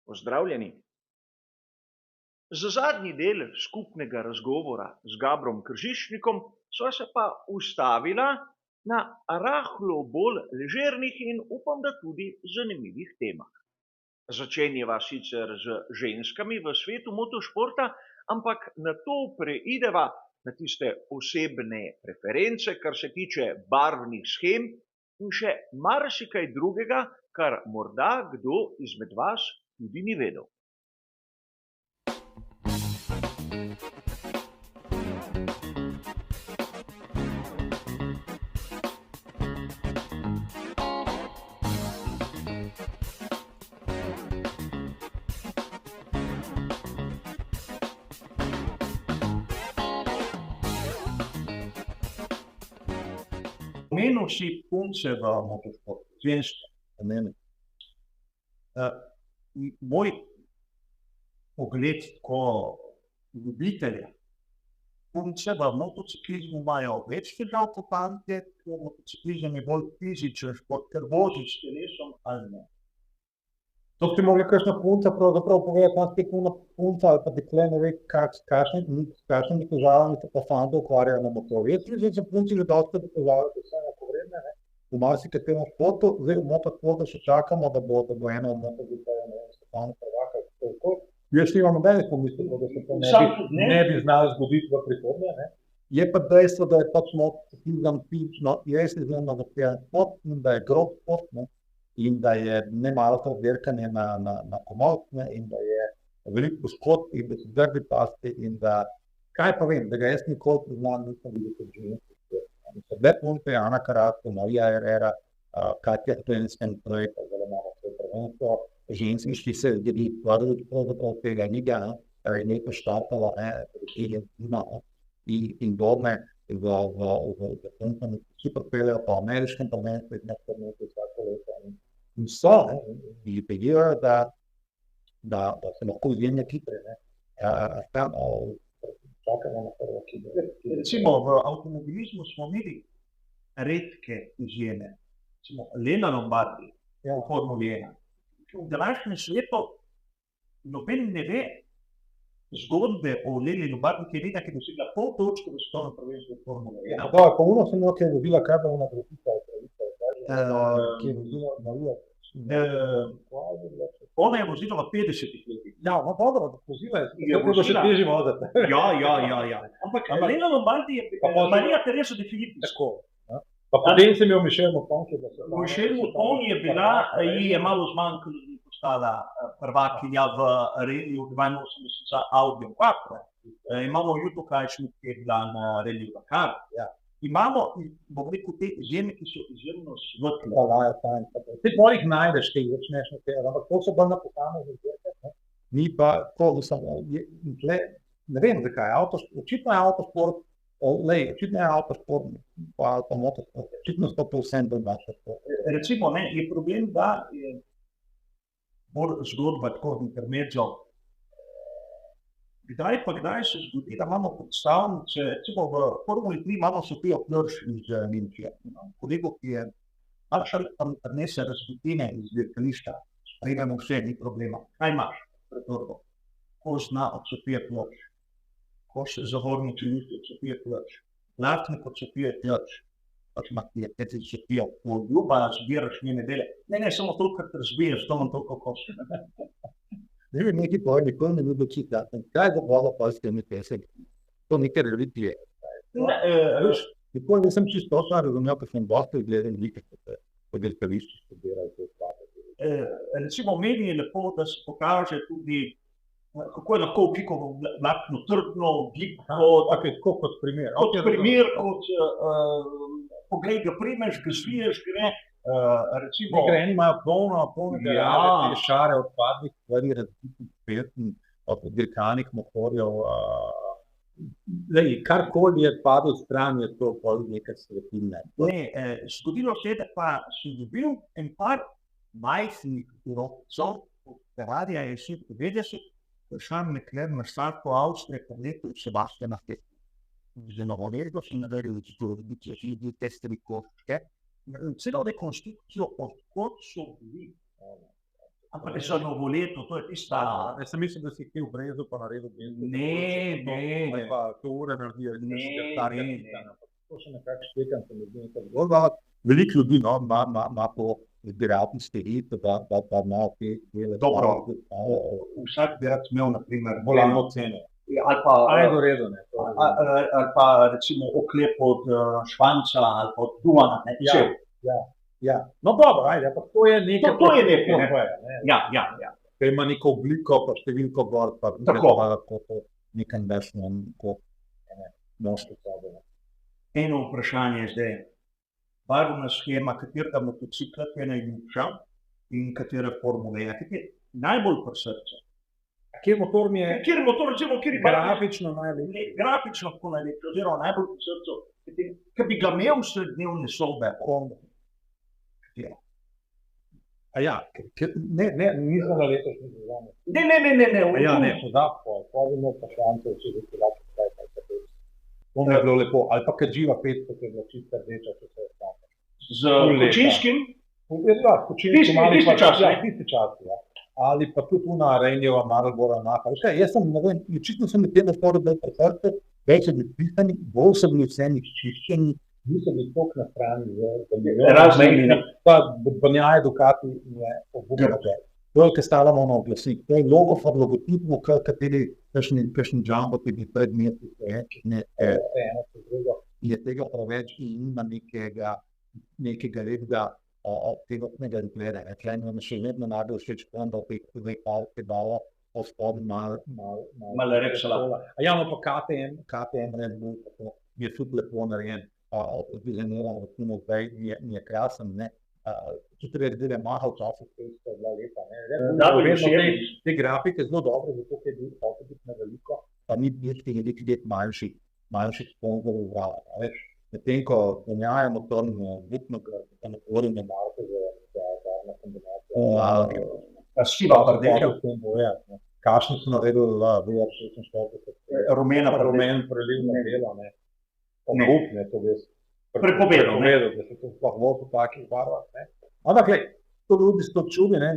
Pozdravljeni. Za zadnji del skupnega razgovora z Gabrom Kržišnikom sva se pa ustavila na rahlo bolj ležernih in upam, da tudi zanimivih temah. Začenjava sicer z ženskami v svetu motošporta, ampak na to preideva na tiste osebne preference, kar se tiče barvnih shem in še marsikaj drugega, kar morda kdo izmed vas tudi ni vedel. Omenil si punce v motošportu, ženske, pomeni. Moj pogled kot ljubitelja, punce v motociklizmu imajo več težav kot fantje, ker motociklizem je bolj fizičen šport, ker voziš s telesom ali ne. To bi mogla kakšna punca pravzaprav povedati, ima spet una punca ali pa dekle, ne ve, kakšnimi težavami se pa fanta ukvarjajo na motorju. Jaz mislim, da se punci že dosti dokazali, da so enakovredne, ne. V marsikaterem športu, zdaj v motošportu še čakamo, da bo eno od MotoGP-ja, ne vem, svetovnega prvaka, tako. Jaz nimam nobenih pomislekov, da se to ne bi znalo zgoditi v prihodnje, ne. Je pa dejstvo, da je pač motociklizem res izjemno zahteven šport in da je grob šport, ne. In da je nemalo dirkanje na komolc, in da je veliko poškodb in da se grdi pasti in da, kaj pa vem, da ga jaz nikoli poznam, nisem videl kot ženski šport. So bile punce, Ana Carrasco, Maria Herrera, Katja Stensken, prej pa zelo malo prvenstvo, ženski se deli pravzaprav tega liga, je nekaj štartala, in dolne vsi pripeljajo po ameriškem prvenstvu in nekaj vsako leto. In so, in apelirajo, da se lahko izjemne hitre, čakamo na prvo kido. Recimo v avtomobilizmu smo imeli redke izjeme, recimo Lena Lombardi, v Formuli 1. V današnjem svetu noben ne ve zgodbe o Leni Lombardi, ki je edina, ki je dosegla pol točke v svetovnem prvenstvu v Formuli 1. Pa ono sem nekaj dobila, kaj pa ona drugica, ki je dobila Marija. Ona je vozila v 50-ih letih. Ja, no dobro, vozila je, kako še težje voziti. Ja. Ampak Lena Lombardi je Marija Teresa de Filippi. Tako. Pa potem sem imel Michelle Mouton, Michelle Mouton je bila, ji je malo zmanjkalo, da je postala prvakinja v reliju 82 za Audi Quattro. Imamo Juto Kajšnik, ki je bila na reliju Dakar. Imamo, bom rekel, te izjeme, ki so izjemno svetle. Ti bolj jih najdeš, ki jih začneš nekaj, ampak to so bolj na posameznih dirkah, ni pa to, da samo, ne vem zakaj, očitno je avtosport, očitno je avtosport, pa motosport, očitno so to vsem bolj naša sport. Recimo, je problem, da je bolj zgodba tako intermezzo. Kdaj se zgodi, da imamo predstavnice, recimo v Formuli 3 imamo Sofijo Plrš iz Nemčije, kolego, ki je prinese razbitine iz dirkališča, sprejmemo vse, ni problema. Kaj imaš pred torbo? Ko zna od Sofije Plrš, ko se zavorni činišče od Sofije Plrš, glasnik od Sofije Plrš, pač ima ti Sofijo, ljuba zbiraš njene dele. Ne, samo toliko, kar te razbiješ, to imam toliko košče. Ne vem, neki pojdi, nikoli ne bi bil čita. Kaj je bilo pa s temi pesek? To nekaj religije. Nikoli nisem čisto osno razumel, ko sem dosti gledal nekaj, po dirkališču študirali. Recimo, meni je lepo, da se pokaže tudi, kako je lahko ogljikovo vlakno trdno, Tako kot primer. Kot primer, poglej, ga primeš, ga zviješ, gre. Eni imajo polno šare odpadnih stvari, različnih peltin, od dirkalnih motorjev. Karkoli je padel stran, je to nekaj svetilne. Zgodilo se je, da pa si dobil en par majhnih urokcov, Ferrarija je 96, Charles Leclerc na startu Avstrije, po letu Sebastiana Vettela. Z novovezdo si nadaril te strikoške, celo rekonstrukcijo, odkot so bili Ampak za novoleto, to je tista. Jaz sem mislil, da si ti v brezu pa naredil brezdo. Ne. Pa to ure naredijo, da Ne, si starega ne, tita. To še nekako štekam, se mi zdi nekaj zgodba. Veliko ljudi, no, ima to zbiratelj sterit, da ima te dele. Dobro. Vsak bi rad imel, na primer, Bolano cene. ali pa, Ajde, redo, ne. ali pa recimo oklep od švanca ali pa od duana, ne, Ja. cel. Ja. No, dobro, ajde, pa to je nekaj. To je nekaj, ne. ne. Ja. Ker ima neko obliko, pa številko gor, pa Tako. to nekaj nesno, kot moški sabo. Eno vprašanje je zdaj, barvna shema, katerega motocikla ti je najljubša in katera formula je, katera je najbolj pri srcu. Kjer motor mi je Kateri motor, recimo, kateri barvni? grafično najlepši? Ne, grafično tako najlepši, oziroma najbolj pri srcu, ki bi ga imel vsakodnevne sobe. Honda. A ja, nisem na letošnji sezoni. Ne. A ja, ne, pa bi imel pa šanse, če bi lahko kaj. To mi je bilo lepo. Ali pa Kadživa 500, ki je bila čista rdeča, če se je stane. Z Kočinskim, Ja, Kočinski mali tisti pa- čas, ja, ne? tisti čas, ja. Ali pa tudi una Renjeva, Maribora, Naka. Vse, jaz sem, ne vem, očitno sem med tem nasporu bil pretrte, več sem bil pisani, bolj sem bil vse čiščeni, nisem bil toliko na strani za Razne- Pa Banjaje Ducati je obupno. To je, ki stavljamo na oglasnik. To je logo for logotipu, kateri kakšen jumbo, ki bi pred meseci ne, eno po drugo. Je tega preveč in nima nekega redga celotnega izgleda. Tlej imam še vedno najbolj všeč Honda, pedalo, po spodnji Malo repsala. A ja, no pa KTM Red Bull, tako je tudi lepo narejen. Dizajniran, recimo zdaj mi je krasen, ne. Tudi redele Maha včasih je bila lepa, ne. Red Bull Da, je vedno všeč. te grafike zelo dobre, zato ker je bil fototip na veliko, pa ni bil teh nekaj let manjših sponzorov vrala, veš. Medtem ko menjajo motorno bukno, da ne govorim na marke za na kombinacijo. Siva pa rdeča, Kakšni so naredili VR46, rumena pa rdeča. rumen prelivno delo, ne. Ne. Obupne, to bi jaz Prepovedal, ne. da se to sploh vozi v takih barvah, ne. Ampak, glej, to ljudi so čudi, ne.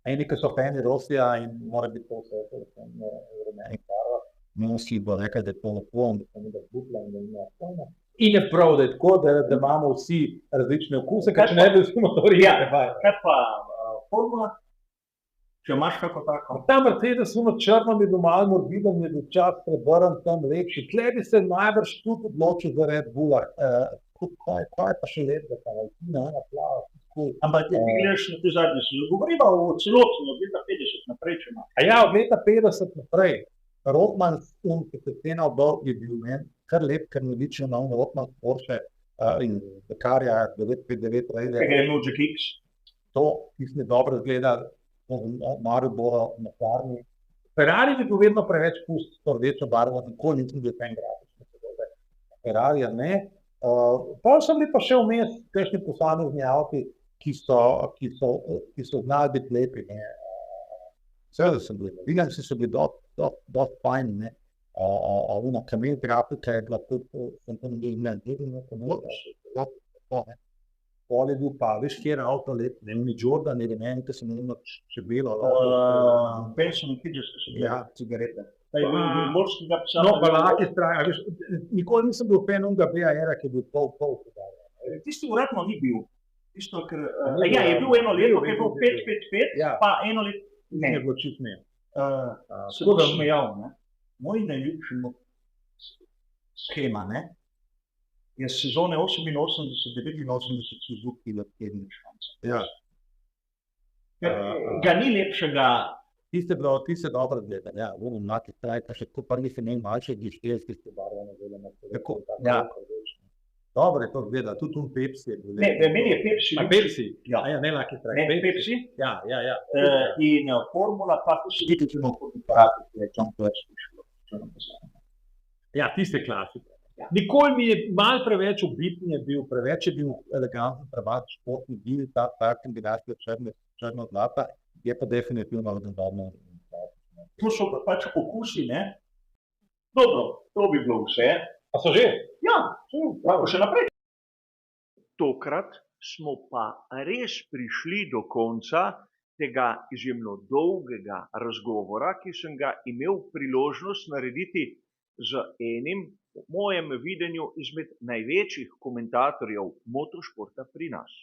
Eni, ki so fani Rosija in mora biti to vse, v rumenih barvah. Mnogi bo rekel, da je to lepo, da se mi da butla in da ima pojma. In je prav, da je tako, da imamo vsi različne okuse, ker če ne bi vsi motorji. Ja. Kaj pa formula? Če imaš kako tako? Ta Mercedes ono črno mi je bil malo morbiden, mi je bil čas prebrn tam lepši. Tle bi se najbrž tudi odločil za Red Bulla. Kaj pa še let, da tam Alpina, ena plava, tako. Ampak ti gledaš na te zadnje, govoriva o celoti, od leta 50 naprej, če imaš. A ja, od leta 50 naprej. Rotman, ki se cena obdol, je bil meni kar lep, ker mi liči na Rotman Porsche in Dakarja 959 Tega Raider. je imel Jack X. To, ki se mi dobro zgleda, Maribora na farmi. Ferrari bi bil vedno preveč pust to rdečo barvo, nikoli nisem bil fan grafične podobe. Ferrarija ne. Pol so bili pa še vmes kakšni posamezni avti, ki so znali biti lepi, ne. Seveda sem bil, Williamsi so bili dosti fajn, ne. Una Camille grafika je bila tudi, sem tam bil ne. Pol je bil pa, veš, kjer avto lep, ne, ni Jordan, ne, ki sem imel čebelo. Benson in Kidges, ki so bili. Ja, cigarete. Pa je bil morskega psa. No, pa laki straj, veš, nikoli nisem bil fan unga BAR-a, ki je bil pol. Tisti uradno ni bil. Tisto, ker, ja, je bil eno leto, ki je bil 5-5-5, Ja. pa eno leto, Ne ne, je bilo čist ne. se bo smejal, ne. Moj najljubši shema, ne, je sezone 88-89 Suzuki v tedni španca. Ja. Ga ni lepšega, Ti se dobro gledali, ja, mlaki straj, pa še to prvi se ne malce gištelski ste barvane delali. Tako, ja. Dobro je to gleda, tudi Pepsi je bil. ne, meni je Pepsi. A Pepsi? Ja. A ja, ne laki straj. Ne, Pepsi. Ja. In formula pa tu se vidi, če bomo fotografi, ki je tam več prišlo. Ja, tiste klasike. Ja. Nikoli mi je malo preveč ubiten je bil, preveč je bil eleganten, preveč športni bil, ta kombinacija črno zlata, je pa definitivno odgovorno. Tu so pa pač okusi, ne. Dobro, to bi bilo vse. A so že? Ja, lahko še naprej. Tokrat smo pa res prišli do konca tega izjemno dolgega razgovora, ki sem ga imel priložnost narediti z enim, po mojem videnju, izmed največjih komentatorjev motošporta pri nas.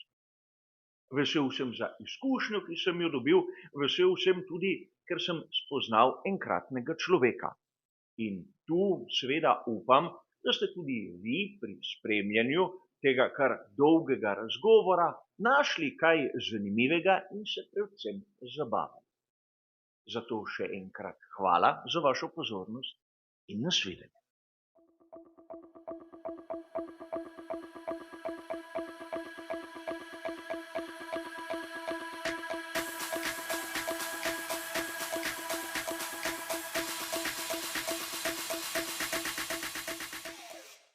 Vesel sem za izkušnjo, ki sem jo dobil, vesel sem tudi, ker sem spoznal enkratnega človeka. In tu seveda upam, da ste tudi vi pri spremljanju tega kar dolgega razgovora našli kaj zanimivega in se predvsem zabavali. Zato še enkrat hvala za vašo pozornost in nasvidenje.